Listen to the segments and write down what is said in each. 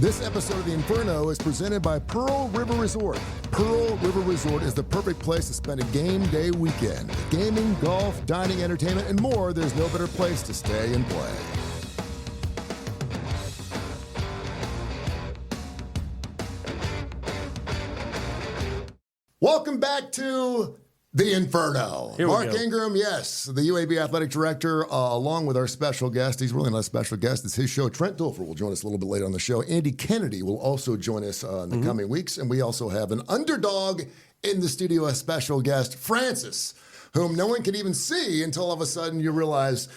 This episode of the Inferno is presented by Pearl River Resort. Pearl River Resort is the perfect place to spend a game day weekend. Gaming, golf, dining, entertainment, and more, there's no better place to stay and play. Welcome back to the Inferno. Mark Ingram, yes, the UAB athletic director, along with our special guest. He's really not a special guest. It's his show. Trent Dilfer will join us a little bit later on the show. Andy Kennedy will also join us in the coming weeks. And we also have an underdog in the studio, a special guest, Francis, whom no one can even see until all of a sudden you realize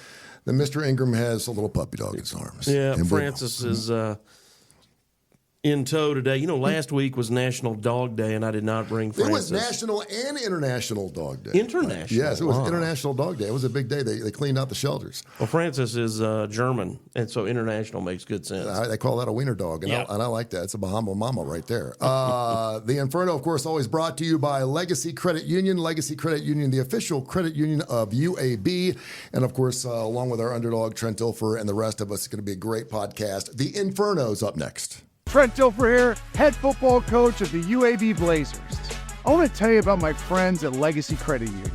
that Mr. Ingram has a little puppy dog in his arms. Yeah, and Francis is in tow today. You know, last week was National Dog Day, and I did not bring Francis. It was National and International Dog Day. International? Yes, it was International Dog Day. It was a big day. They cleaned out the shelters. Well, Francis is German, and so international makes good sense. They call that a wiener dog, and I like that. It's a Bahama Mama right there. The Inferno, of course, always brought to you by Legacy Credit Union. Legacy Credit Union, the official credit union of UAB. And, of course, along with our underdog, Trent Dilfer, and the rest of us, it's going to be a great podcast. The Inferno's up next. Trent Dilfer here, head football coach of the UAB Blazers. I want to tell you about my friends at Legacy Credit Union.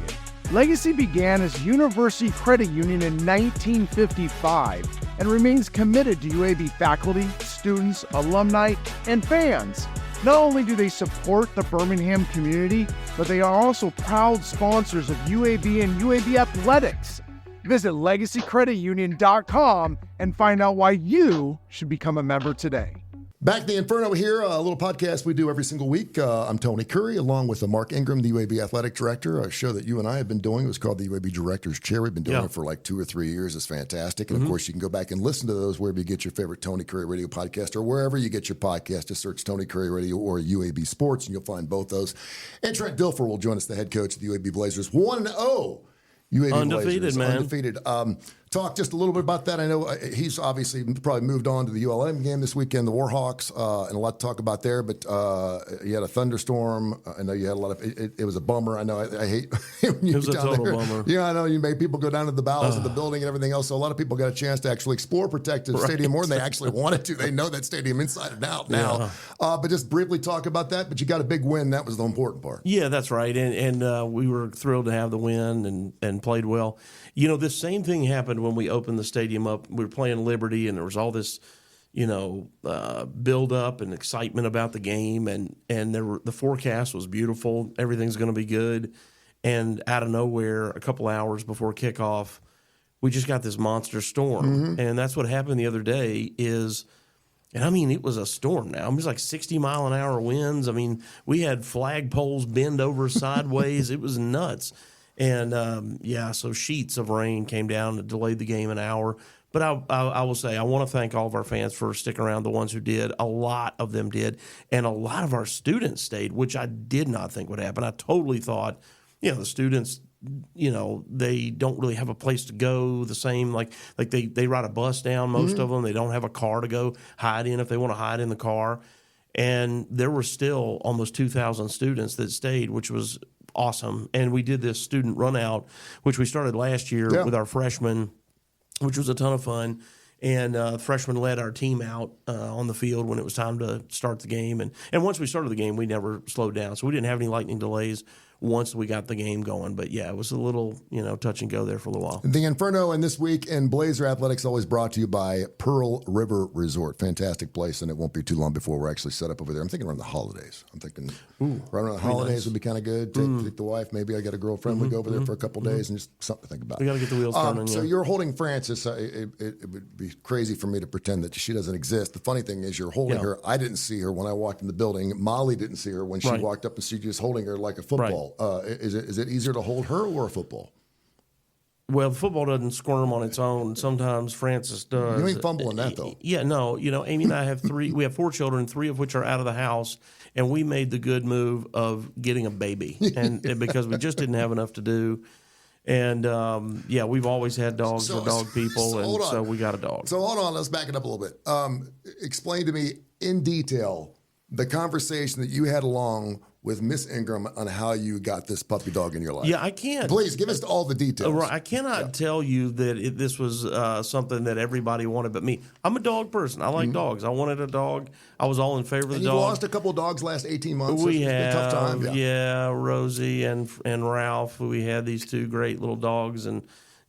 Legacy began as University Credit Union in 1955 and remains committed to UAB faculty, students, alumni, and fans. Not only do they support the Birmingham community, but they are also proud sponsors of UAB and UAB athletics. Visit legacycreditunion.com and find out why you should become a member today. Back to the Inferno here, a little podcast we do every single week. I'm Tony Kurre, along with Mark Ingram, the UAB athletic director, a show that you and I have been doing. It was called the UAB Director's Chair. We've been doing it for like 2 or 3 years. It's fantastic. And, of course, you can go back and listen to those wherever you get your favorite Tony Kurre Radio podcast or wherever you get your podcast. Just search Tony Kurre Radio or UAB Sports, and you'll find both those. And Trent Dilfer will join us, the head coach of the UAB Blazers. 1-0. UAB undefeated, Blazers, man. Undefeated. Talk just a little bit about that. I know he's obviously probably moved on to the ULM game this weekend, the Warhawks, and a lot to talk about there. But you had a thunderstorm. I know you had a lot of. It was a bummer. I know. I hate. When you it was a total bummer. Yeah, I know. You made people go down to the bowels of the building and everything else. So a lot of people got a chance to actually explore protected stadium more than they actually wanted to. They know that stadium inside and out now. But just briefly talk about that. But you got a big win. That was the important part. Yeah, that's right. And we were thrilled to have the win and played well. You know, this same thing happened when we opened the stadium up. We were playing Liberty, and there was all this, build up and excitement about the game, and the forecast was beautiful. Everything's going to be good. And out of nowhere, a couple hours before kickoff, we just got this monster storm. And that's what happened the other day is, and I mean, it was a storm now. It was like 60-mile-an-hour winds. I mean, we had flagpoles bend over sideways. It was nuts. And, so sheets of rain came down and delayed the game an hour. But I will say I want to thank all of our fans for sticking around, the ones who did. A lot of them did. And a lot of our students stayed, which I did not think would happen. I totally thought, the students, they don't really have a place to go the same. Like they ride a bus down, most of them. They don't have a car to go hide in if they want to hide in the car. And there were still almost 2,000 students that stayed, which was awesome. And we did this student run out, which we started last year with our freshmen, which was a ton of fun. And freshmen led our team out on the field when it was time to start the game. And once we started the game, we never slowed down. So we didn't have any lightning delays once we got the game going. But, yeah, it was a little, touch and go there for a little while. The Inferno and This Week in Blazer Athletics always brought to you by Pearl River Resort. Fantastic place, and it won't be too long before we're actually set up over there. I'm thinking around the holidays. I'm thinking right around the holidays would be kind of good. Take the wife. Maybe I got a girlfriend. We go over there for a couple days and just something to think about. We got to get the wheels turning. So you're holding Francis. It would be crazy for me to pretend that she doesn't exist. The funny thing is you're holding her. I didn't see her when I walked in the building. Molly didn't see her when she walked up, and she just holding her like a football. Is it easier to hold her or a football? Well, the football doesn't squirm on its own. Sometimes Francis does. You ain't fumbling that, though. Yeah, no. Amy and I have we have 4 children, 3 of which are out of the house, and we made the good move of getting a baby, and because we just didn't have enough to do. And, we've always had dogs for dog people, so we got a dog. So hold on, let's back it up a little bit. Explain to me in detail the conversation that you had along with Miss Ingram on how you got this puppy dog in your life. Yeah, I can't. Please give us all the details. I cannot tell you that this was something that everybody wanted but me. I'm a dog person. I like dogs. I wanted a dog. I was all in favor of the and dog. You lost a couple of dogs last 18 months. We so it's been a tough time. Yeah, Rosie and Ralph. We had these two great little dogs, and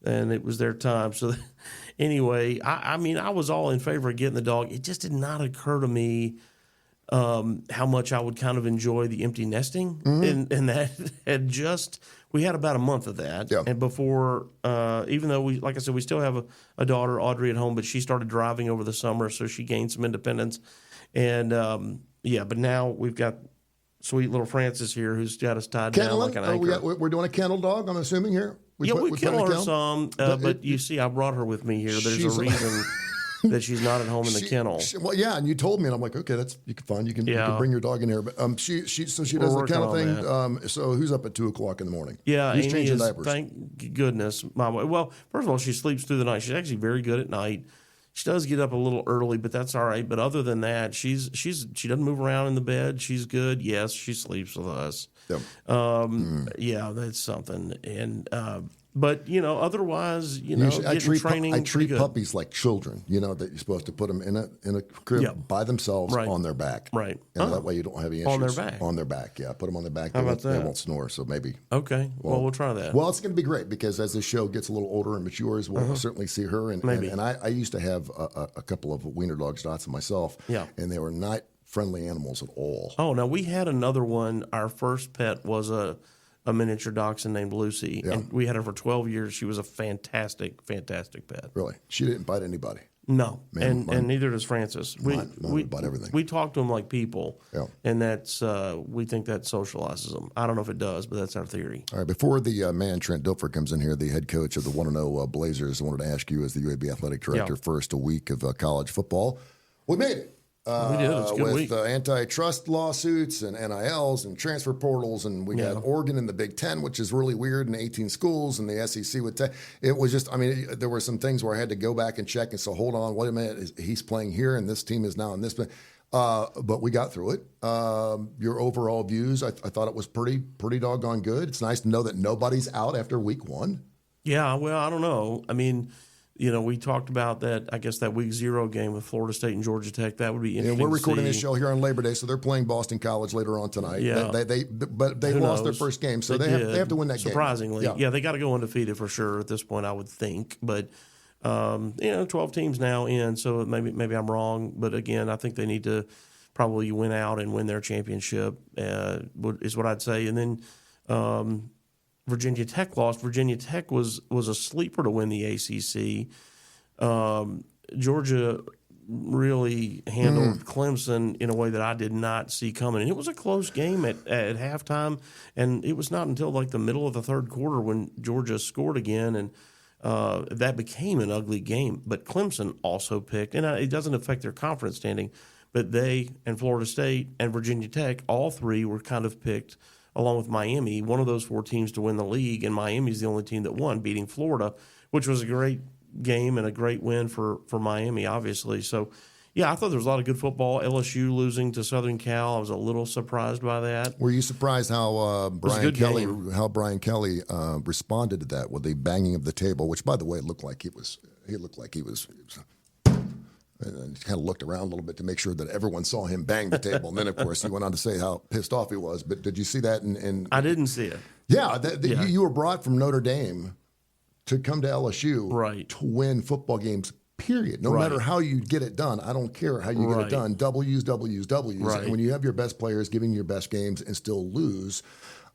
it was their time. So anyway, I mean, I was all in favor of getting the dog. It just did not occur to me how much I would kind of enjoy the empty nesting, and that we had about a month of that, and before, even though like I said, we still have a daughter, Audrey, at home, but she started driving over the summer, so she gained some independence, and but now we've got sweet little Frances here who's got us tied down like an anchor. We're doing a kennel dog, I'm assuming here. We kennel her some, but you see, I brought her with me here. There's a reason that she's not at home in the kennel. Well, yeah, and you told me, and I'm like, okay, you can fine. You can bring your dog in here. But she does the kennel thing. So who's up at 2:00 in the morning? Yeah, who's Amy changing is. diapers? Thank goodness, Mama. Well, first of all, she sleeps through the night. She's actually very good at night. She does get up a little early, but that's all right. But other than that, she doesn't move around in the bed. She's good. Yes, she sleeps with us. Yep. Yeah, that's something. And but otherwise, I treat puppies like children. That you're supposed to put them in a crib by themselves on their back. Right. And that way you don't have any issues. On their back. On their back. Yeah. Put them on their back. How about that? They won't snore. So maybe. Okay. Well, we'll try that. Well, it's going to be great because as the show gets a little older and matures, we'll certainly see her. And maybe. And I used to have a couple of wiener dogs, Dotson myself. Yeah. And they were not friendly animals at all. Oh, now we had another one. Our first pet was a miniature dachshund named Lucy, and we had her for 12 years. She was a fantastic, fantastic pet. Really? She didn't bite anybody? No, and neither does Francis. Mine bite everything. We talk to them like people, and that's we think that socializes them. I don't know if it does, but that's our theory. All right, before the man Trent Dilfer comes in here, the head coach of the 1-0 Blazers, I wanted to ask you as the UAB athletic director, first a week of college football. We made it. We did. It was a good week. With antitrust lawsuits and NILs and transfer portals, and we got Oregon in the Big Ten, which is really weird, and 18 schools, and the SEC with it was just, there were some things where I had to go back and check and say, hold on, wait a minute, he's playing here, and this team is now in this. But we got through it. Your overall views, I thought it was pretty doggone good. It's nice to know that nobody's out after week one. Yeah, well, I don't know. We talked about that, I guess, that week 0 game with Florida State and Georgia Tech. That would be interesting. Yeah, we're recording this show here on Labor Day, so they're playing Boston College later on tonight. Yeah. But they lost their first game, so they have to win that game. Surprisingly. Yeah, they got to go undefeated for sure at this point, I would think. But, 12 teams now in, so maybe I'm wrong. But, again, I think they need to probably win out and win their championship is what I'd say. And then Virginia Tech lost. Virginia Tech was a sleeper to win the ACC. Georgia really handled Clemson in a way that I did not see coming. And it was a close game at halftime, and it was not until like the middle of the third quarter when Georgia scored again, and that became an ugly game. But Clemson also picked, and it doesn't affect their conference standing, but they and Florida State and Virginia Tech, all three were kind of picked along with Miami, one of those 4 teams to win the league, and Miami's the only team that won, beating Florida, which was a great game and a great win for Miami, obviously. So, yeah, I thought there was a lot of good football. LSU losing to Southern Cal, I was a little surprised by that. Were you surprised how Brian Kelly responded to that with the banging of the table, which, by the way, looked like he was and kind of looked around a little bit to make sure that everyone saw him bang the table. And then, of course, he went on to say how pissed off he was. But did you see that? I didn't see it. Yeah, you were brought from Notre Dame to come to LSU to win football games, period. No matter how you get it done. I don't care how you get it done. W's. Right. And when you have your best players giving your best games and still lose,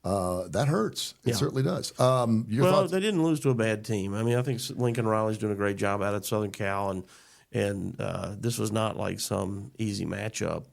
that hurts. It certainly does. Thoughts? They didn't lose to a bad team. I think Lincoln Riley's doing a great job out at Southern Cal, and this was not like some easy matchup.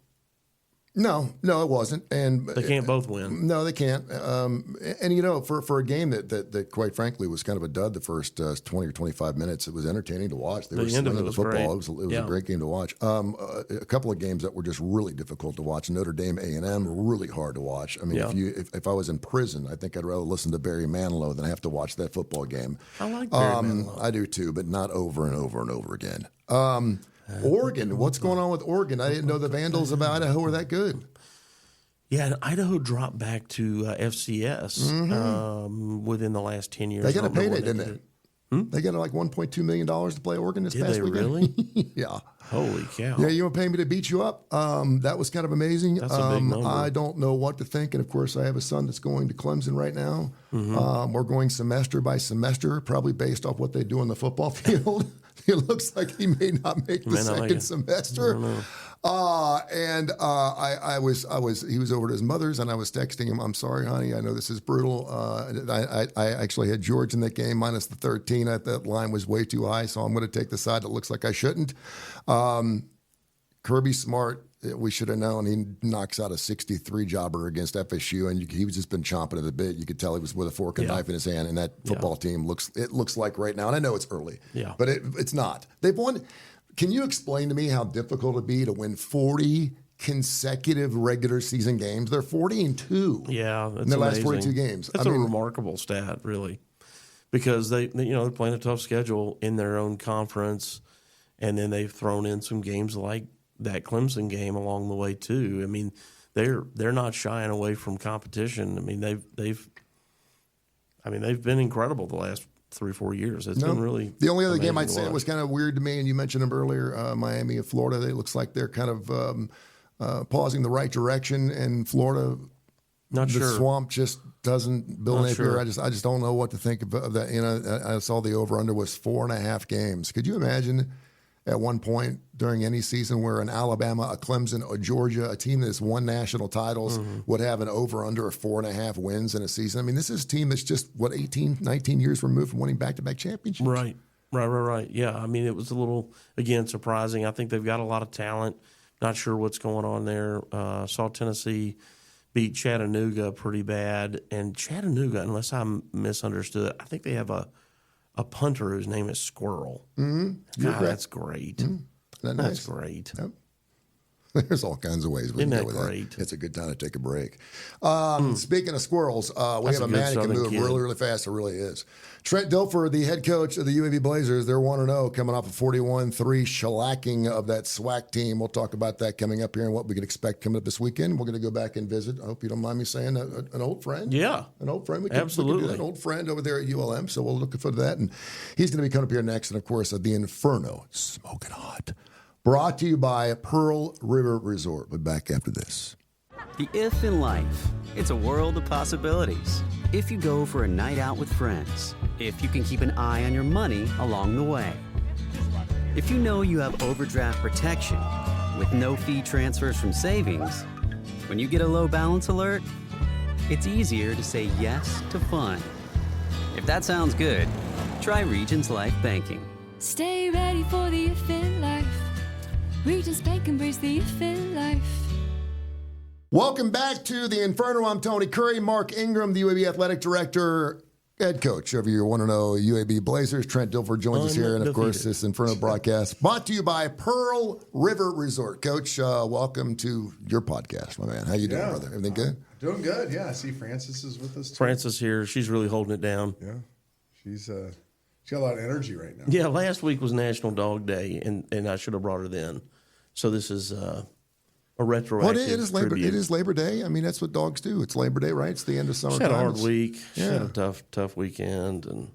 No, it wasn't. And they can't both win. No, they can't. And for a game that quite frankly was kind of a dud the first 20 or 25 minutes, it was entertaining to watch. The end of it was football. Great. It was a great game to watch. A couple of games that were just really difficult to watch. Notre Dame A&M, really hard to watch. If I was in prison, I think I'd rather listen to Barry Manilow than have to watch that football game. I like Barry Manilow. I do too, but not over and over and over again. Oregon, what's going on with Oregon? I didn't know the Vandals of Idaho were that good. Yeah, and Idaho dropped back to FCS within the last 10 years. They got a payday, didn't they? They got like $1.2 million to play Oregon this past weekend. Really? Yeah. Holy cow. Yeah, you want to pay me to beat you up? That was kind of amazing. That's a big number. I don't know what to think. And, of course, I have a son that's going to Clemson right now. We're going semester by semester, probably based off what they do on the football field. It looks like he may not make the second semester. He was over at his mother's, and I was texting him, I'm sorry, honey, I know this is brutal. I actually had George in that game minus the 13. That line was way too high, so I'm going to take the side that looks like I shouldn't. Kirby Smart, we should have known. He knocks out a 63 jobber against FSU, and he was just been chomping at the bit. You could tell he was with a fork and knife in his hand, and that football team looks like right now, and I know it's early, but it's not. They've won. Can you explain to me how difficult it'd be to win 40 consecutive regular season games? They're 40-2. Yeah, that's in the last amazing. 42 games. That's a remarkable stat, really, because they're playing a tough schedule in their own conference, and then they've thrown in some games like that Clemson game along the way too. I mean, they're not shying away from competition. I mean, they've been incredible the last 3-4 years. It's been really the only other game I'd say that was kind of weird to me, and you mentioned them earlier, Miami and Florida. It looks like they're kind of pausing the right direction, and Florida, not the sure. swamp just doesn't. Bill Napier, Sure. I just don't know what to think of that. You know, I saw the over under was 4.5 games. Could you imagine at one point during any season where an Alabama, a Clemson, a Georgia, a team that's won national titles would have an over-under of 4.5 wins in a season? I mean, this is a team that's just, 18, 19 years removed from winning back-to-back championships. Right. Yeah, I mean, it was a little, again, surprising. I think they've got a lot of talent. Not sure what's going on there. Saw Tennessee beat Chattanooga pretty bad. And Chattanooga, unless I misunderstood, I think they have a punter whose name is Squirrel. Mm-hmm. God, that's great. That's That's great. Yep. There's all kinds of ways we Isn't can that go with great? that. It's a good time to take a break. Speaking of squirrels, we That's have a a good man who can Southern move kid. really, really fast. It really is. Trent Dilfer, the head coach of the UAB Blazers, they're 1-0, coming off a 41-3 shellacking of that SWAC team. We'll talk about that coming up here and what we can expect coming up this weekend. We're going to go back and visit. I hope you don't mind me saying an old friend. Yeah. An old friend. We Absolutely. can do that. An old friend over there at ULM. So we'll look forward to that. And he's going to be coming up here next. And, of course, the Inferno, smoking hot. Brought to you by Pearl River Resort. We'll be back after this. The if in life, it's a world of possibilities. If you go for a night out with friends, if you can keep an eye on your money along the way, if you know you have overdraft protection with no fee transfers from savings, when you get a low balance alert, it's easier to say yes to fun. If that sounds good, try Regions Life Banking. Stay ready for the if in life. Regions Bank, embrace the if in life. Welcome back to the Inferno. I'm Tony Kurre. Mark Ingram, the UAB Athletic Director, head coach of your 1-0 UAB Blazers. Trent Dilfer joins us here. And, of course, this Inferno broadcast brought to you by Pearl River Resort. Coach, welcome to your podcast, my man. How you doing, brother? Everything good? Doing good, yeah. I see Frances is with us, too. Frances here. She's really holding it down. Yeah. She's got a lot of energy right now. Yeah, last week was National Dog Day, and I should have brought her then. So this is a retroactive Well, it is Labor. tribute. It is Labor Day. I mean, that's what dogs do. It's Labor Day, right? It's the end of summer. She had a hard week. She Yeah. had a tough weekend, and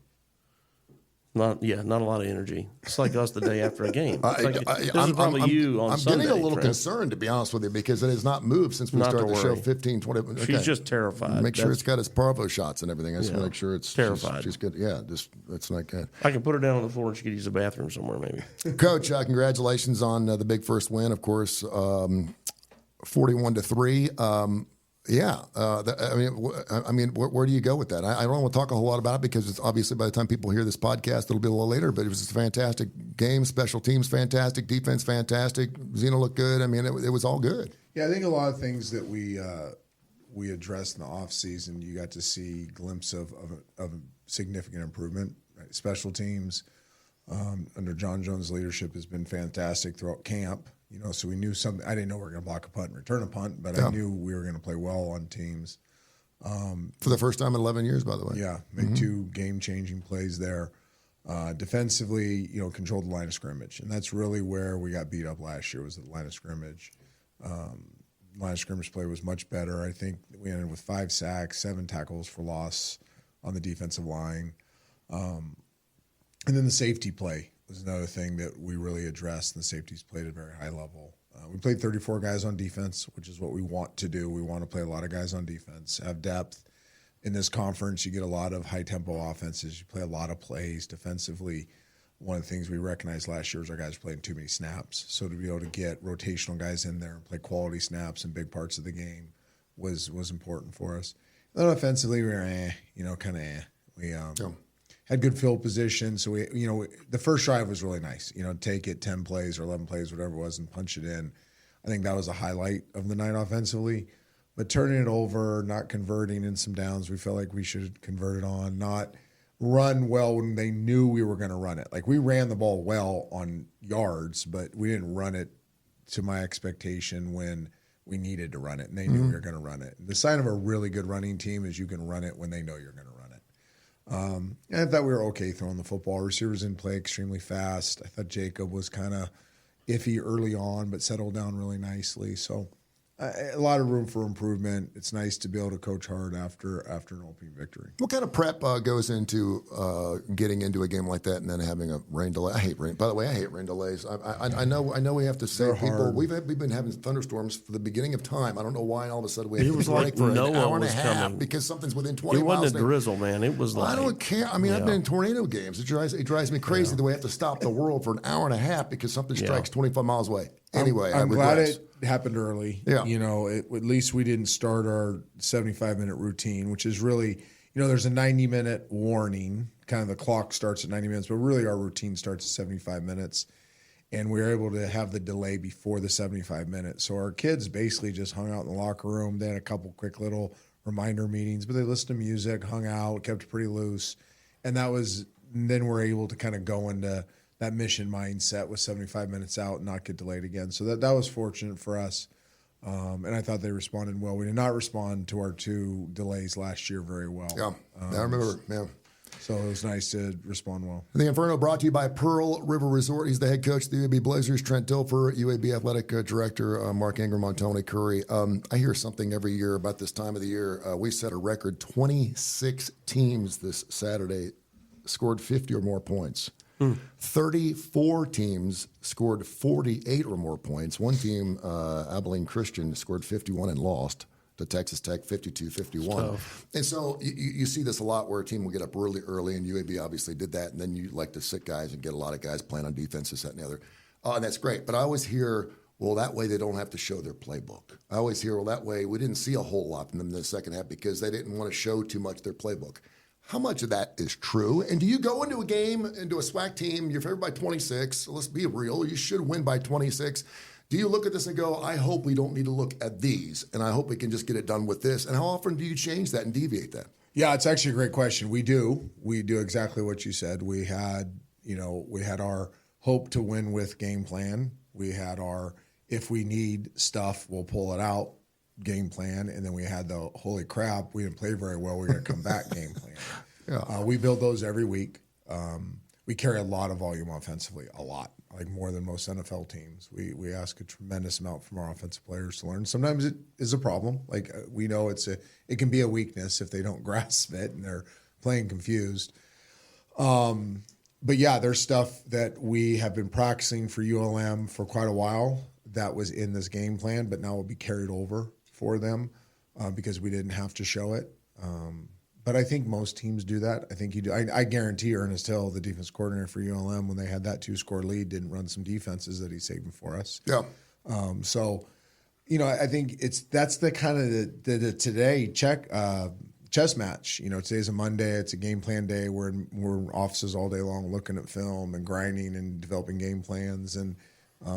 not a lot of energy. It's like us the day after a game. It's like, this is probably you on I'm Sunday. getting a little Trent. concerned, to be honest with you, because it has not moved since we Not started to the show worry. 15, 20. Okay. She's just terrified. Make sure That's- it's got its parvo shots and everything. I just want to make sure it's Terrified. She's good. Yeah, just it's not good. I can put her down on the floor and she could use the bathroom somewhere, maybe. Coach, congratulations on the big first win. Of course, 41-3. Where do you go with that? I don't want to talk a whole lot about it because it's obviously by the time people hear this podcast, it'll be a little later. But it was a fantastic game. Special teams, fantastic. Defense, fantastic. Zeno looked good. I mean, it was all good. Yeah, I think a lot of things that we addressed in the offseason, you got to see a glimpse of a significant improvement. Right? Special teams under John Jones' leadership has been fantastic throughout camp. So we knew something. I didn't know we were going to block a punt and return a punt, but I knew we were going to play well on teams. For the first time in 11 years, by the way. Yeah, made two game-changing plays there. Defensively, controlled the line of scrimmage, and that's really where we got beat up last year was the line of scrimmage. line of scrimmage play was much better. I think we ended with 5 sacks, 7 tackles for loss on the defensive line. And then the safety play was another thing that we really addressed, and the safeties played at a very high level. We played 34 guys on defense, which is what we want to do. We want to play a lot of guys on defense, have depth. In this conference, you get a lot of high-tempo offenses. You play a lot of plays defensively. One of the things we recognized last year was our guys playing too many snaps. So to be able to get rotational guys in there and play quality snaps in big parts of the game was important for us. And then offensively, we were kind of We had good field position. So the first drive was really nice. Take it 10 plays or 11 plays, whatever it was, and punch it in. I think that was a highlight of the night offensively. But turning it over, not converting in some downs, we felt like we should have converted on, not run well when they knew we were going to run it. Like, we ran the ball well on yards, but we didn't run it to my expectation when we needed to run it, and they knew we were going to run it. The sign of a really good running team is you can run it when they know you're going to run it. And I thought we were okay throwing the football. Receivers didn't play extremely fast. I thought Jacob was kind of iffy early on, but settled down really nicely. So a lot of room for improvement. It's nice to be able to coach hard after an opening victory. What kind of prep goes into getting into a game like that and then having a rain delay? I hate rain. By the way, I hate rain delays. I know we have to say people. We've been having thunderstorms for the beginning of time. I don't know why all of a sudden we have to break for an hour and a half because something's within 20 miles. It wasn't a drizzle, man. It was like, I don't care. I mean, I've been in tornado games. It drives me crazy that we have to stop the world for an hour and a half because something strikes 25 miles away. Anyway, I'm glad it happened early. Yeah. At least we didn't start our 75-minute routine, which is really, there's a 90-minute warning. Kind of the clock starts at 90 minutes, but really our routine starts at 75 minutes. And we were able to have the delay before the 75 minutes. So our kids basically just hung out in the locker room. They had a couple quick little reminder meetings, but they listened to music, hung out, kept it pretty loose. And then we're able to kind of go into that mission mindset with 75 minutes out and not get delayed again. So that was fortunate for us. And I thought they responded well. We did not respond to our 2 delays last year very well. Yeah, I remember. Yeah. So it was nice to respond well. The Inferno brought to you by Pearl River Resort. He's the head coach of the UAB Blazers. Trent Dilfer, UAB athletic director, Mark Ingram, on Tony Kurre. I hear something every year about this time of the year. We set a record 26 teams this Saturday scored 50 or more points. 34 teams scored 48 or more points. One team, Abilene Christian, scored 51 and lost to Texas Tech 52-51. And so you see this a lot where a team will get up really early, and UAB obviously did that, and then you like to sit guys and get a lot of guys playing on defense, this, that, and the other. And that's great. But I always hear, well, that way they don't have to show their playbook. I always hear, well, that way we didn't see a whole lot from them in the second half because they didn't want to show too much their playbook. How much of that is true? And do you go into a game, into a SWAC team, you're favored by 26, so let's be real, you should win by 26. Do you look at this and go, I hope we don't need to look at these, and I hope we can just get it done with this? And how often do you change that and deviate that? Yeah, it's actually a great question. We do exactly what you said. We had our hope to win with game plan. We had our, if we need stuff, we'll pull it out game plan, and then we had the holy crap, we didn't play very well, we're going to come back game plan. Yeah. We build those every week. We carry a lot of volume offensively, a lot, like more than most NFL teams. We ask a tremendous amount from our offensive players to learn. Sometimes it is a problem. Like we know it can be a weakness if they don't grasp it and they're playing confused. But yeah, there's stuff that we have been practicing for ULM for quite a while that was in this game plan, but now will be carried over for them because we didn't have to show it. But I think most teams do that. I think you do. I guarantee Ernest Hill, the defense coordinator for ULM, when they had that 2-score lead, didn't run some defenses that he's saving for us. Yeah. So, I think that's the kind of the today chess match. Today's a Monday. It's a game plan day. We're in offices all day long looking at film and grinding and developing game plans. And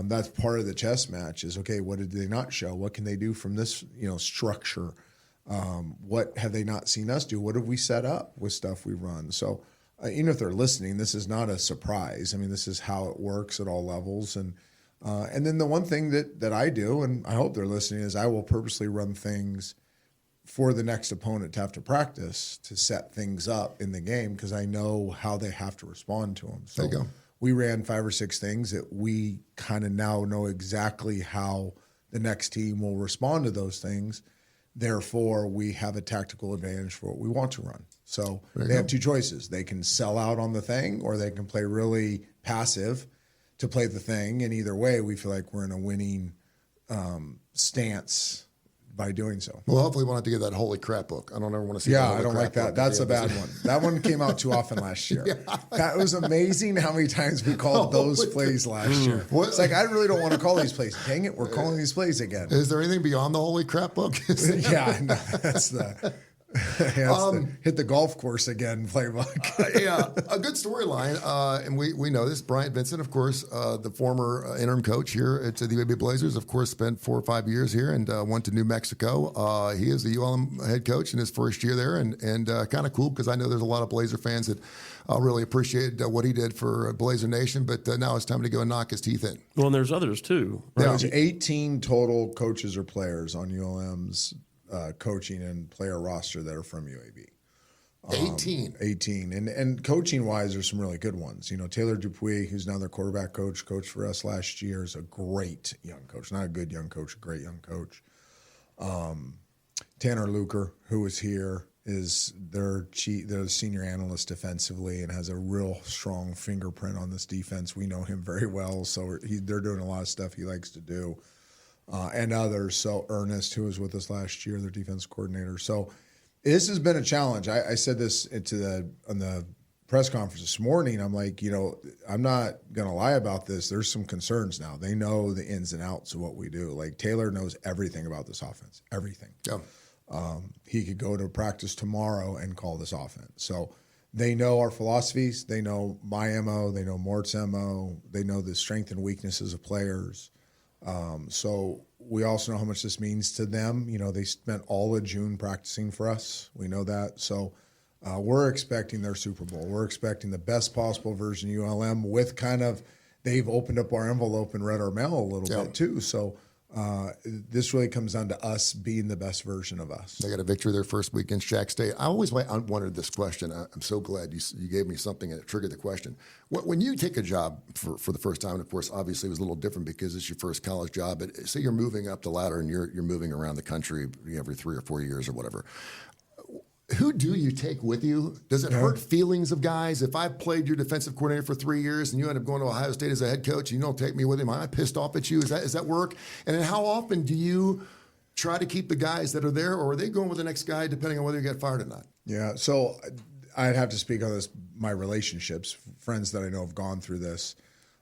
that's part of the chess match is, okay, what did they not show? What can they do from this, structure? What have they not seen us do? What have we set up with stuff we run? So even if they're listening, this is not a surprise. I mean, this is how it works at all levels. And then the one thing that I do, and I hope they're listening, is I will purposely run things for the next opponent to have to practice to set things up in the game because I know how they have to respond to them. So there you go. We ran 5 or 6 things that we kind of now know exactly how The next team will respond to those things. Therefore, we have a tactical advantage for what we want to run. So they have two choices. They can sell out on the thing, or they can play really passive to play the thing. And either way, we feel like we're in a winning stance by doing so. Well, hopefully we'll have to get that holy crap book. I don't ever want to see Yeah, that I don't like that. That's a bad one. That one came out too often last year. That was amazing how many times we called those plays last year. It's like, I really don't want to call these plays. Dang it, we're calling these plays again. Is there anything beyond the holy crap book? Yeah, no, that's the... hit the golf course again playbook. Yeah, a good storyline, and we know this. Bryant Vincent, of course, the former interim coach here at the UAB Blazers, of course, spent 4 or 5 years here and went to New Mexico. He is the ULM head coach in his first year there, and kind of cool because I know there's a lot of Blazer fans that really appreciate what he did for Blazer Nation, but now it's time to go and knock his teeth in. Well, and there's others too. Right? There's 18 total coaches or players on ULM's coaching and player roster that are from UAB. 18. And coaching wise, there's some really good ones. You know, Taylor Dupuis, who's now their quarterback coach, coached for us last year, is a great young coach. Not a good young coach, a great young coach. Tanner Luker, who was here, is their senior analyst defensively and has a real strong fingerprint on this defense. We know him very well, so they're doing a lot of stuff he likes to do. And others. So Ernest, who was with us last year, their defense coordinator. So this has been a challenge. I said this on the press conference this morning. I'm like, you know, I'm not going to lie about this. There's some concerns now. They know the ins and outs of what we do. Like Taylor knows everything about this offense, everything. Yeah. He could go to practice tomorrow and call this offense. So they know our philosophies. They know my MO. They know Mort's MO. They know the strength and weaknesses of players. So we also know how much this means to them. You know, they spent all of June practicing for us. We know that. So we're expecting their Super Bowl. We're expecting the best possible version of ULM with they've opened up our envelope and read our mail a little bit too. So this really comes down to us being the best version of us. They got a victory their first week against Jack State. I always wanted this question. I'm so glad you gave me something that triggered the question. When you take a job for the first time, and of course, obviously it was a little different because it's your first college job, but say you're moving up the ladder and you're moving around the country every 3 or 4 years or whatever. Who do you take with you? Does it hurt feelings of guys? If I played your defensive coordinator for 3 years and you end up going to Ohio State as a head coach and you don't take me with him, am I pissed off at you? Is that work? And then how often do you try to keep the guys that are there, or are they going with the next guy depending on whether you get fired or not? Yeah, so I'd have to speak on this, my relationships, friends that I know have gone through this.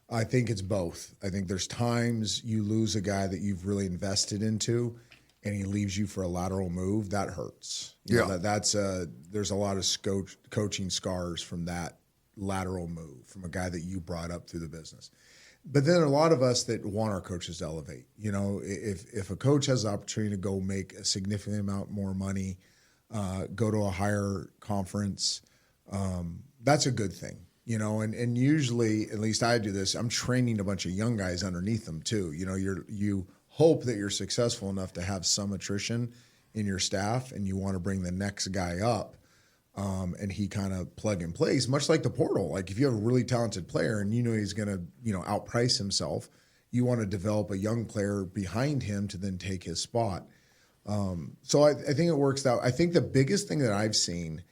I think it's both. I think there's times you lose a guy that you've really invested into and he leaves you for a lateral move. That hurts. You know, there's a lot of coaching scars from that lateral move from a guy that you brought up through the business. But then a lot of us that want our coaches to elevate. You know, if a coach has the opportunity to go make a significant amount more money, go to a higher conference, that's a good thing. You know, and usually, at least I do this, I'm training a bunch of young guys underneath them too. You know, you hope that you're successful enough to have some attrition in your staff, and you want to bring the next guy up, and he kind of plug and plays, much like the portal. Like if you have a really talented player and you know he's going to, outprice himself, you want to develop a young player behind him to then take his spot. So I think it works out. I think the biggest thing that I've seen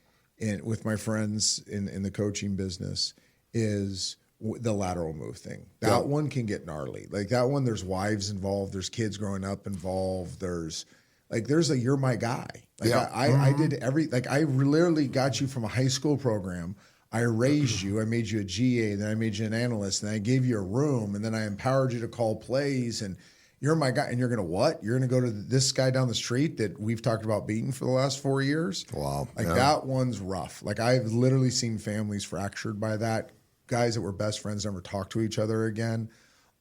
with my friends in the coaching business is the lateral move thing. That one can get gnarly. Like that one, there's wives involved. There's kids growing up involved. There's a you're my guy. Like I did I literally got you from a high school program. I raised you. I made you a GA. Then I made you an analyst. And I gave you a room. And then I empowered you to call plays. And you're my guy. And you're going to what? You're going to go to this guy down the street that we've talked about beating for the last 4 years? Wow. That one's rough. Like I've literally seen families fractured by that. Guys that were best friends never talk to each other again.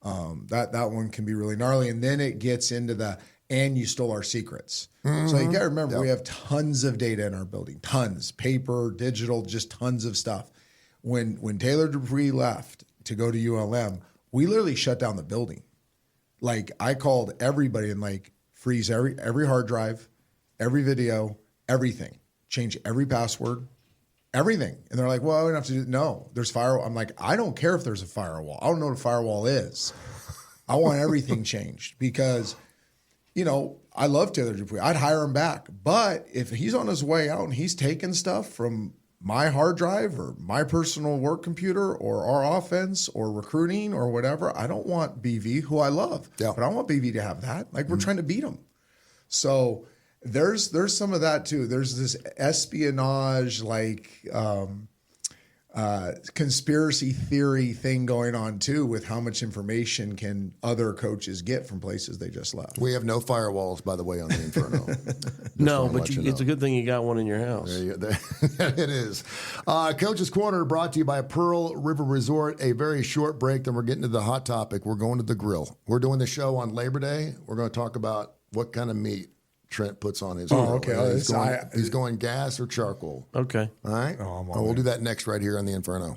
That one can be really gnarly. And then it gets into and you stole our secrets. Mm-hmm. So you got to remember, we have tons of data in our building, tons, paper, digital, just tons of stuff. When Taylor Dupuis left to go to ULM, we literally shut down the building. Like I called everybody and freeze every hard drive, every video, everything, change every password, everything. And they're like, well, we don't have to do, no, there's firewall. I'm like, I don't care if there's a firewall. I don't know what a firewall is. I want everything changed because I love Taylor Dupuis. I'd hire him back. But if he's on his way out and he's taking stuff from my hard drive or my personal work computer or our offense or recruiting or whatever, I don't want BV, who I love. Yeah. But I don't want BV to have that. Like, we're trying to beat him. So there's some of that too. There's this espionage, conspiracy theory thing going on too, with how much information can other coaches get from places they just left. We have no firewalls, by the way, on the Inferno. No, but it's a good thing you got one in your house. It is. Coach's Corner brought to you by Pearl River Resort. A very short break, then we're getting to the hot topic. We're going to the grill. We're doing the show on Labor Day. We're going to talk about what kind of meat Trent puts on his grill. Okay. He's going gas or charcoal. Okay. All right? We'll do that next right here on the Inferno.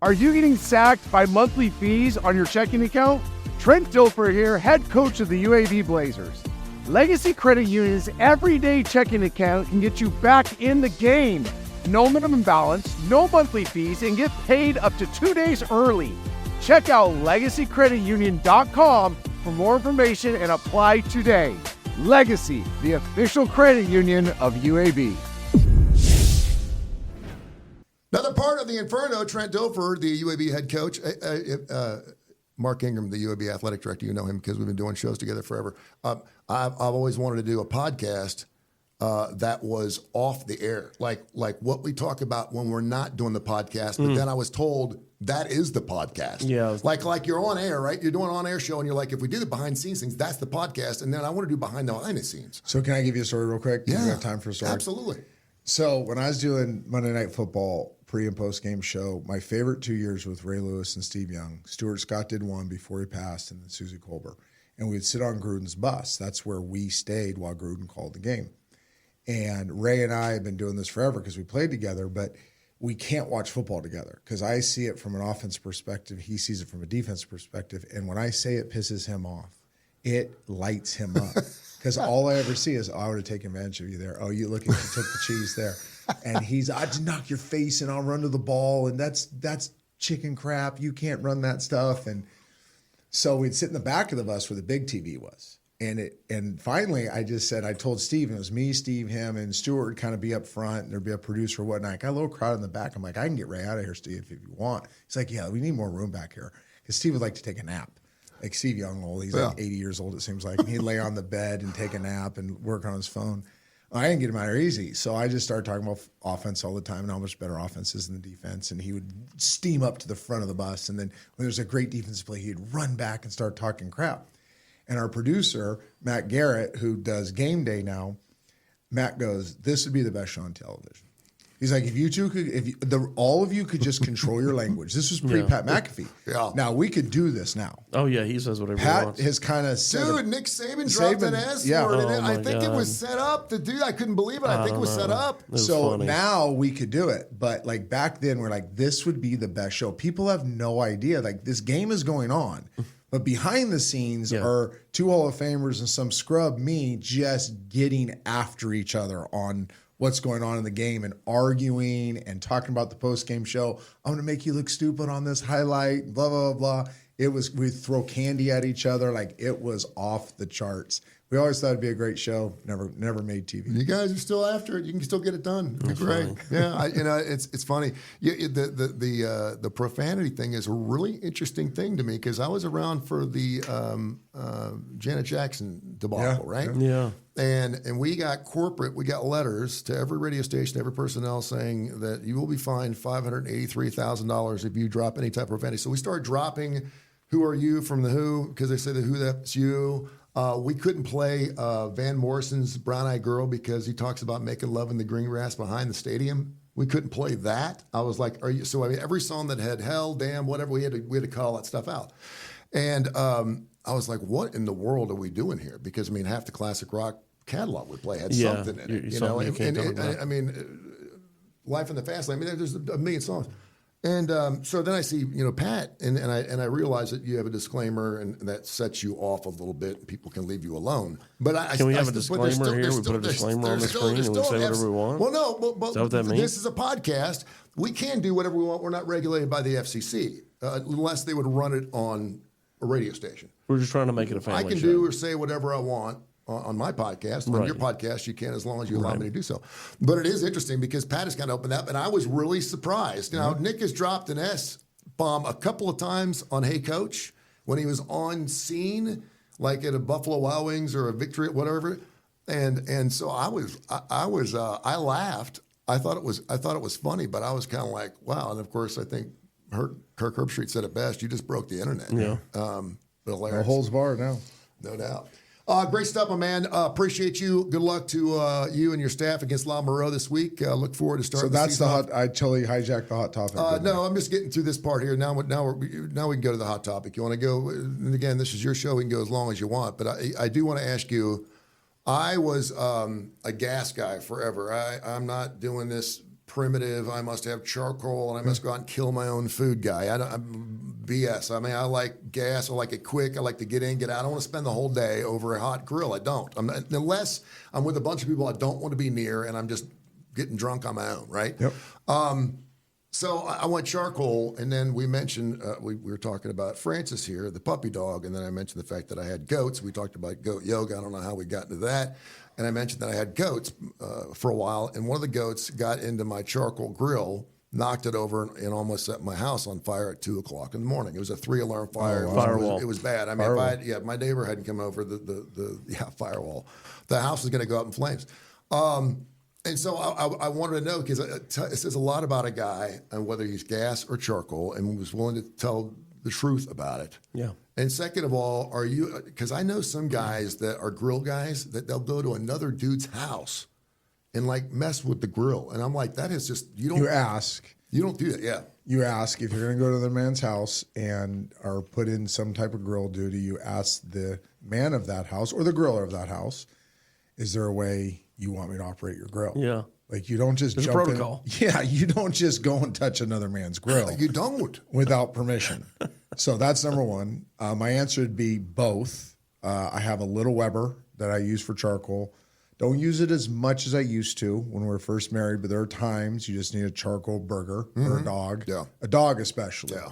Are you getting sacked by monthly fees on your checking account? Trent Dilfer here, head coach of the UAB Blazers. Legacy Credit Union's everyday checking account can get you back in the game. No minimum balance, no monthly fees, and get paid up to 2 days early. Check out LegacyCreditUnion.com for more information and apply today. Legacy, the official credit union of UAB. Another part of the Inferno, Trent Dilfer, the UAB head coach. Mark Ingram, the UAB athletic director, you know him because we've been doing shows together forever. I've always wanted to do a podcast that was off the air, like what we talk about when we're not doing the podcast. But then I was told that is the podcast. Yeah, like you're on air, right? You're doing an on-air show, and you're like, if we do the behind-the-scenes things, that's the podcast. And then I want to do behind-the-scenes. So can I give you a story real quick? Yeah, do we have time for a story? Absolutely. So when I was doing Monday Night Football pre- and post-game show, my favorite 2 years with Ray Lewis and Steve Young, Stuart Scott did one before he passed, and then Susie Colbert. And we'd sit on Gruden's bus. That's where we stayed while Gruden called the game. And Ray and I have been doing this forever because we played together, but we can't watch football together because I see it from an offense perspective. He sees it from a defense perspective. And when I say it pisses him off, it lights him up. Because all I ever see is, I would have taken advantage of you there. Oh, you look at you took the cheese there. And I'd knock your face and I'll run to the ball. And that's chicken crap. You can't run that stuff. And so we'd sit in the back of the bus where the big TV was. And finally, I told Steve, and it was me, Steve, him, and Stuart would kind of be up front, and there'd be a producer or whatnot. I got a little crowd in the back. I'm like, I can get Ray out of here, Steve, if you want. He's like, yeah, we need more room back here. Because Steve would like to take a nap. Like Steve Young, he's like 80 years old, it seems like. And he'd lay on the bed and take a nap and work on his phone. I didn't get him out of here easy. So I just started talking about offense all the time and how much better offense is than the defense. And he would steam up to the front of the bus. And then when there's a great defensive play, he'd run back and start talking crap. And our producer, Matt Garrett, who does Game Day now, Matt goes, this would be the best show on television. He's like, all of you could just control your language. This was pre-Pat McAfee. Yeah. Now, we could do this now. Oh, yeah, he says whatever he Pat wants. has kind of said... Dude, Nick Saban dropped an S word in it. I think it was set up to do. I couldn't believe it. I think it was set up. So funny. now we could do it. But like back then, we're like, this would be the best show. People have no idea. Like, this game is going on. But behind the scenes are two Hall of Famers and some scrub me just getting after each other on what's going on in the game and arguing and talking about the post-game show. I'm going to make you look stupid on this highlight, blah, blah, blah. We'd throw candy at each other. Like, it was off the charts. We always thought it'd be a great show. Never made TV. You guys are still after it. You can still get it done. It'd be great. Yeah, it's funny. The profanity thing is a really interesting thing to me because I was around for the Janet Jackson debacle, right? Yeah. And we got letters to every radio station, every personnel saying that you will be fined $583,000 if you drop any type of profanity. So we started dropping "Who Are You" from the Who because they say the Who, that's you. We couldn't play Van Morrison's Brown Eyed Girl because he talks about making love in the green grass behind the stadium. We couldn't play that. I was like, "Are you?" So I mean, every song that had hell, damn, whatever, we had to cut all that stuff out. And I was like, "What in the world are we doing here?" Because I mean, half the classic rock catalog we play had something in it. You know, I mean, Life in the Fast Lane. I mean, there's a million songs. And so then I see, Pat, and I realize that you have a disclaimer, and that sets you off a little bit, and people can leave you alone. But can we have a disclaimer here? We put a disclaimer on the screen, and we say whatever we want. Well, no, but is that what that means? This is a podcast. We can do whatever we want. We're not regulated by the FCC unless they would run it on a radio station. We're just trying to make it a family show. I can do or say whatever I want on my podcast. On your podcast, you can as long as you allow me to do so. But it is interesting because Pat has kind of opened up, and I was really surprised. Now, Nick has dropped an S-bomb a couple of times on Hey Coach when he was on scene, like at a Buffalo Wild Wings or a Victory, whatever. And so I laughed. I thought it was funny, but I was kind of like, wow. And of course, I think Kirk Herbstreit said it best. You just broke the internet. Yeah. But hilarious. No holds barred now. No doubt. Great stuff, my man. Appreciate you. Good luck to you and your staff against La Moreau this week. Look forward to starting. So that's the hot. I totally hijacked the hot topic. No, I'm just getting through this part here. Now we can go to the hot topic. You want to go? And again, this is your show. We can go as long as you want. But I do want to ask you. I was a gas guy forever. I'm not doing this primitive. I must have charcoal and I must go out and kill my own food guy. I'm BS. I mean, I like gas. I like it quick. I like to get in, get out. I don't want to spend the whole day over a hot grill. I don't. Unless I'm with a bunch of people I don't want to be near and I'm just getting drunk on my own, right? Yep. So I went charcoal, and then we mentioned, we were talking about Francis here, the puppy dog, and then I mentioned the fact that I had goats. We talked about goat yoga. I don't know how we got into that. And I mentioned that I had goats for a while, and one of the goats got into my charcoal grill, knocked it over, and almost set my house on fire at 2 o'clock in the morning. It was a 3-alarm fire. Firewall. It was bad. I mean, my neighbor hadn't come over, firewall. The house was going to go up in flames. And so I wanted to know, because it says a lot about a guy and whether he's gas or charcoal, and was willing to tell the truth about it. Yeah. And second of all, are you, because I know some guys that are grill guys that they'll go to another dude's house and like mess with the grill. And I'm like, that is just, you don't do that. Yeah. You ask if you're going to go to the man's house and are put in some type of grill duty, you ask the man of that house or the griller of that house, is there a way you want me to operate your grill? Yeah. Like you don't just There's jump a protocol. Yeah, you don't just go and touch another man's grill. You don't. Without permission. So that's number one. My answer would be both. I have a little Weber that I use for charcoal. Don't use it as much as I used to when we were first married, but there are times you just need a charcoal burger or a dog. Yeah. A dog especially. Yeah.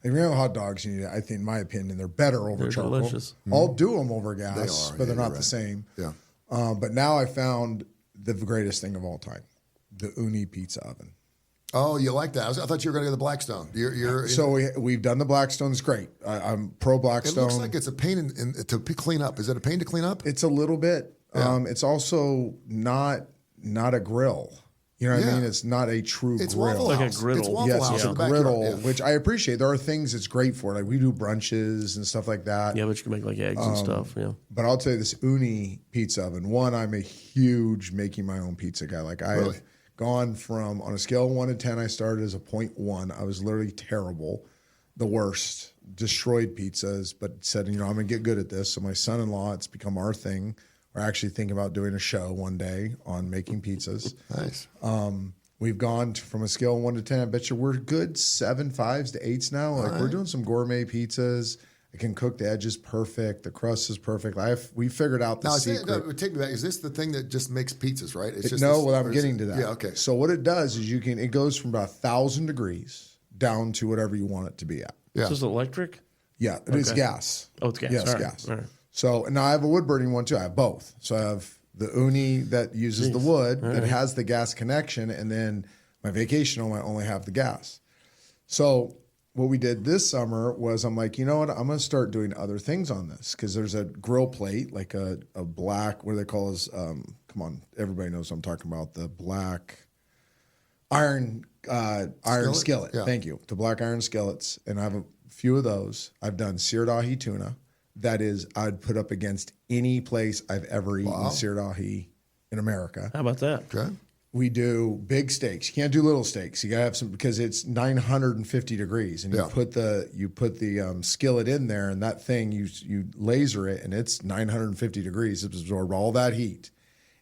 If you have hot dogs, I think, in my opinion, they're better over charcoal. Delicious. I'll do them over gas, They are. but they're Yeah, not you're the same. Yeah. But now I found the greatest thing of all time, the Uni pizza oven. Oh, you like that? I thought you were going to go to the Blackstone. So we've done the Blackstone. It's great. I'm pro It Blackstone. looks like it's a pain to clean up. Is it a pain to clean up? It's a little bit. Yeah. It's also not a grill. You know what I mean? It's not a true It's grill. Waffle Like a House. griddle. It's Waffle Yes, House it's in a the backyard. griddle, Yeah. which I appreciate. There are things it's great for. Like we do brunches and stuff like that. Yeah, but you can make like eggs and stuff. Yeah. But I'll tell you this Uni pizza oven. One, I'm a huge making my own pizza guy. Like I Really? have gone from, on a scale of 1 to 10, I started as a 0.1. I was literally terrible, the worst, destroyed pizzas, but said, I'm going to get good at this. So my son-in-law, it's become our thing. We're actually thinking about doing a show one day on making pizzas. Nice. We've gone from a scale of 1 to 10. I bet you we're good 7 5s to 8s now. Like we're doing some gourmet pizzas. I can cook the edges perfect. The crust is perfect. We figured out the secret. Take me back. Is this the thing that just makes pizzas, right? It's just I'm getting to that. Yeah, okay. So what it does is it goes from about 1,000 degrees down to whatever you want it to be at. Yeah. So is it electric? Yeah, it's gas. Oh, it's gas. Yes, All right. gas. All right. So now I have a wood burning one too. I have both. So I have the Uni that uses the wood that has the gas connection, and then my vacation home I only have the gas. So what we did this summer was I'm like, you know what? I'm going to start doing other things on this because there's a grill plate, like a black, what do they call this? Come on, everybody knows what I'm talking about. The black iron skillet. Yeah. Thank you. The black iron skillets. And I have a few of those. I've done seared ahi tuna. That is, I'd put up against any place I've ever eaten seared ahi in America. How about that? Okay. We do big steaks. You can't do little steaks. You gotta have some because it's 950 degrees, and you put the skillet in there, and that thing you laser it, and it's 950 degrees. It absorbs all that heat,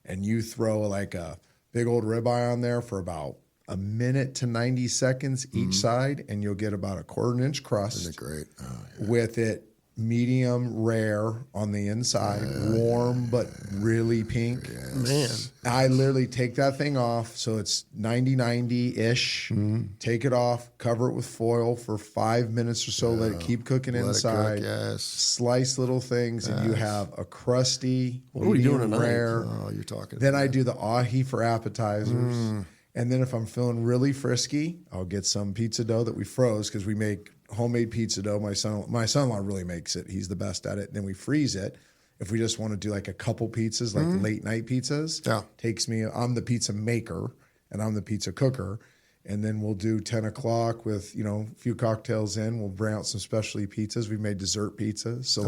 and you throw like a big old ribeye on there for about a minute to 90 seconds each side, and you'll get about a 1/4 inch crust. Isn't it great? Oh, yeah. With it medium rare on the inside, warm but really pink. Man, I literally take that thing off, so it's 90-90-ish. Take it off, cover it with foil for 5 minutes or so, let it keep cooking inside. It cook, yes. Slice little things, and you have a crusty, What are we doing medium tonight? rare. Oh, you're talking. Then I do the ahi for appetizers. And then if I'm feeling really frisky, I'll get some pizza dough that we froze because we make homemade pizza dough. My son-in-law really makes it. He's the best at it. And then we freeze it. If we just want to do like a couple pizzas, like late night pizzas, takes me. I'm the pizza maker and I'm the pizza cooker. And then we'll do 10 o'clock with, a few cocktails in. We'll bring out some specialty pizzas. We made dessert pizzas. So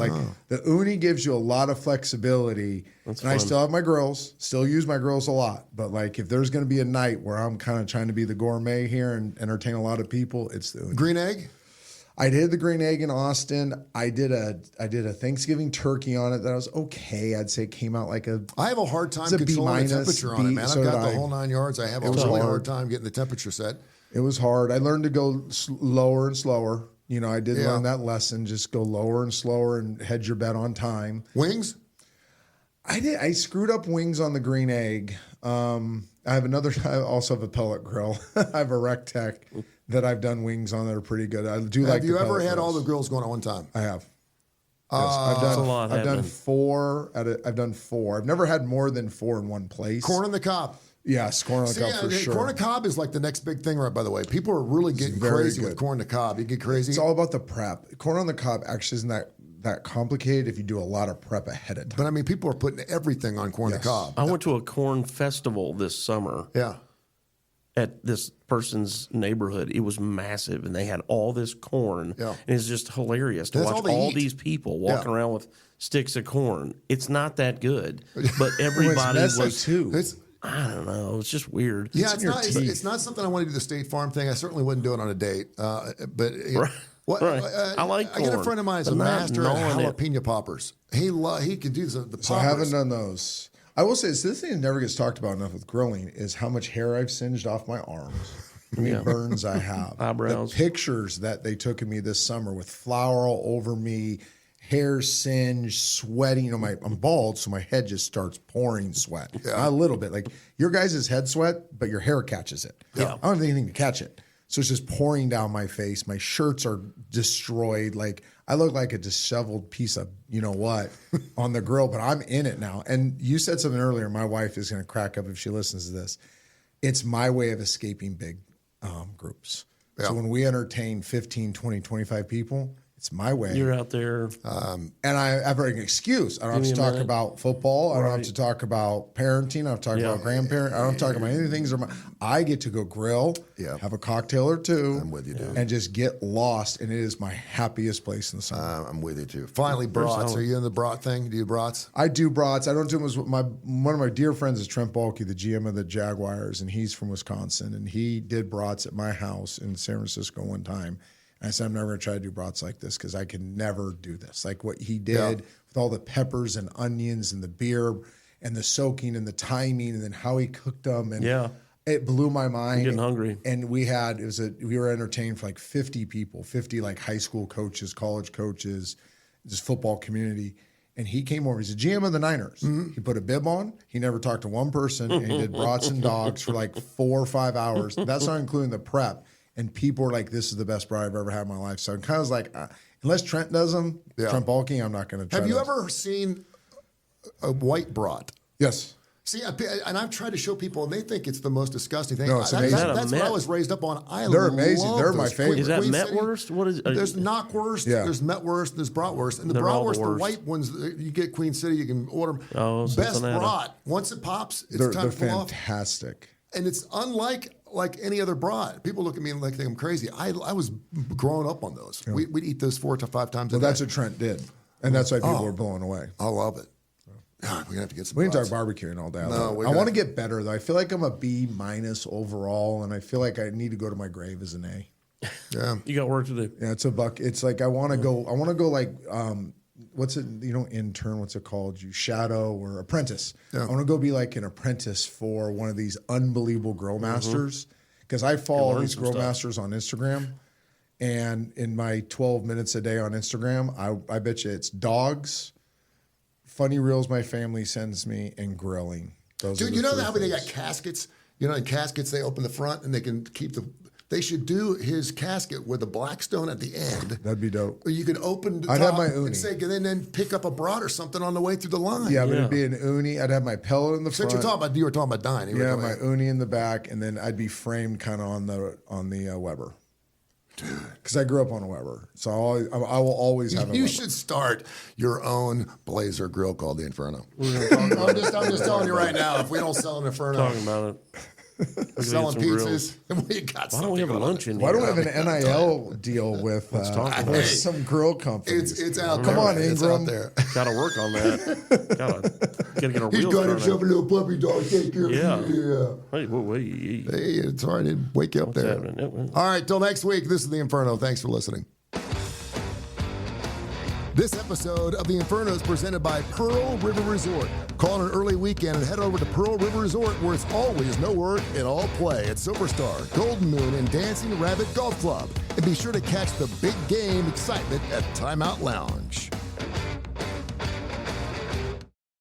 the uni gives you a lot of flexibility. That's and fun. I still have my grills, still use my grills a lot. But like if there's going to be a night where I'm kind of trying to be the gourmet here and entertain a lot of people, it's the uni. Green egg? I did the green egg in Austin. I did a Thanksgiving turkey on it that was okay. I'd say it came out like a. I have a hard time It's a controlling the B-, temperature on it, B, man. so I've got did the I. whole 9 yards. I have a was really hard. hard time getting the temperature set. It was hard. I learned to go lower and slower. I did Yeah. learn that lesson. Just go lower and slower and hedge your bet on time. Wings? I did. I screwed up wings on the green egg. I also have a pellet grill. I have a Rectech that I've done wings on that are pretty good. I do like. Have you the ever pellet had all grills. the grills going at one time? I have. Yes, That's a lot I've done happening. 4. I've done 4. I've never had more than 4 in one place. Corn on the cob. Yes, corn on the cob for sure. Corn on the cob is like the next big thing, right? By the way, people are really getting very crazy good. with corn on the cob. You get crazy. It's all about the prep. Corn on the cob actually isn't that complicated if you do a lot of prep ahead of time. But I mean, people are putting everything on corn on the cob. I went to a corn festival this summer Yeah. at this person's neighborhood. It was massive, and they had all this corn. Yeah. And it's just hilarious to That's watch all they all eat. these people walking Yeah. around with sticks of corn. It's not that good, but everybody Well, it's messy was. too. It's I don't know. It's just weird. yeah, in your teeth. it's not something I want to do the State Farm thing. I certainly wouldn't do it on a date. But Right. what, Right. I like I get a corn, friend of mine who's a but not master at gnawing it. jalapeno poppers. He can do the poppers. So I haven't done those. I will say this thing that never gets talked about enough with grilling is how much hair I've singed off my arms. How many burns I have. Eyebrows. The pictures that they took of me this summer with flour all over me, hair singed, sweating. I'm bald, so my head just starts pouring sweat. Not a little bit. Like your guys' head sweat, but your hair catches it. Yeah. I don't have anything to catch it. So it's just pouring down my face. My shirts are destroyed. Like I look like a disheveled piece of what on the grill, but I'm in it now. And you said something earlier. My wife is going to crack up if she listens to this. It's my way of escaping big groups. Yeah. So when we entertain 15, 20, 25 people, it's my way. You're out there. And I have an excuse. I don't have Give to me a talk minute. about football. I don't have Right. to talk about parenting. I don't have to talk about grandparent. I don't have to talk about any of the things. I get to go grill, have a cocktail or two. I'm with you, dude. And just get lost. And it is my happiest place in the summer. I'm with you too. Finally, brats. solid. Are you in the brat thing? Do you brats? I do brats. I don't do them as one of my dear friends is Trent Baalke, the GM of the Jaguars, and he's from Wisconsin. And he did brats at my house in San Francisco one time. And I said, I'm never going to try to do brats like this because I can never do this. Like what he did with all the peppers and onions and the beer and the soaking and the timing and then how he cooked them. And it blew my mind. I'm getting hungry. And we were entertained for like 50 people, 50 like high school coaches, college coaches, just football community. And he came over. He's a GM of the Niners. He put a bib on. He never talked to one person. And he did brats and dogs for like 4 or 5 hours. That's not including the prep. And people were like, this is the best brat I've ever had in my life. So I'm kind of like, unless Trent does them, Trent Baalke, I'm not going to try Have you those. ever seen a white brat? Yes. See, and I've tried to show people, and they think it's the most disgusting thing. No, it's amazing. That's what I Met? was raised up on. They're amazing. love They're my those. favorite. Is that Queen City- Metwurst? What is? There's knockwurst, Yeah. there's metwurst, there's bratwurst. And the They're all the bratwurst, the worst. white ones, you get Queen City, you can order them. Oh, Best Cincinnati. brat. Once it pops, it's They're time to pull off. fantastic. And it's unlike any other brat. People look at me and like think I'm crazy. I was growing up on those. We'd eat those 4 to 5 times a Well, day. that's what Trent did. And that's why people were blown away. I love it. God, we're going to have to get some We can brats. talk barbecuing all day. No, I want to get better, though. I feel like I'm a B- overall, and I feel like I need to go to my grave as an A. Yeah. You got work to do. Yeah, it's a buck. It's like I want to go. I want to go like what's it? Intern. What's it called? You shadow or apprentice. Yeah. I want to go be like an apprentice for one of these unbelievable grill masters because I follow learn these some grill stuff. masters on Instagram, And in my 12 minutes a day on Instagram, I bet you it's dogs, funny reels my family sends me, and grilling. Those Dude, are the you know three how they got things. caskets? You know, in caskets, they open the front and they can keep the. They should do his casket with a Blackstone at the end. That'd be dope. Or you could open the I'd top have my and uni. say, and then pick up a brat or something on the way through the line. Yeah, but it'd be an uni. I'd have my pillow in the So front. you were talking about dying. Yeah, my uni in the back, and then I'd be framed kind of on the Weber. Because I grew up on a Weber, so I will always have a You Weber. should start your own Blazer grill called the Inferno. I'm just telling you right now, if we don't sell an Inferno, Talking about it. selling some pizzas, we got Why don't we have a lunch in Why here? don't we have an NIL deal with talk about with it. some grill companies? It's out Come there. on, It's Ingram. out there. Gotta work on that. Gotta get our He's wheels got turning. himself a little puppy dog. Take care Yeah. of you. Hey, wait. Hey, it's all right. It'd wake you up there. happening? All right, till next week, this is The Inferno. Thanks for listening. This episode of The Inferno is presented by Pearl River Resort. Call on an early weekend and head over to Pearl River Resort, where it's always no work and all play at Silverstar, Golden Moon, and Dancing Rabbit Golf Club. And be sure to catch the big game excitement at Timeout Lounge.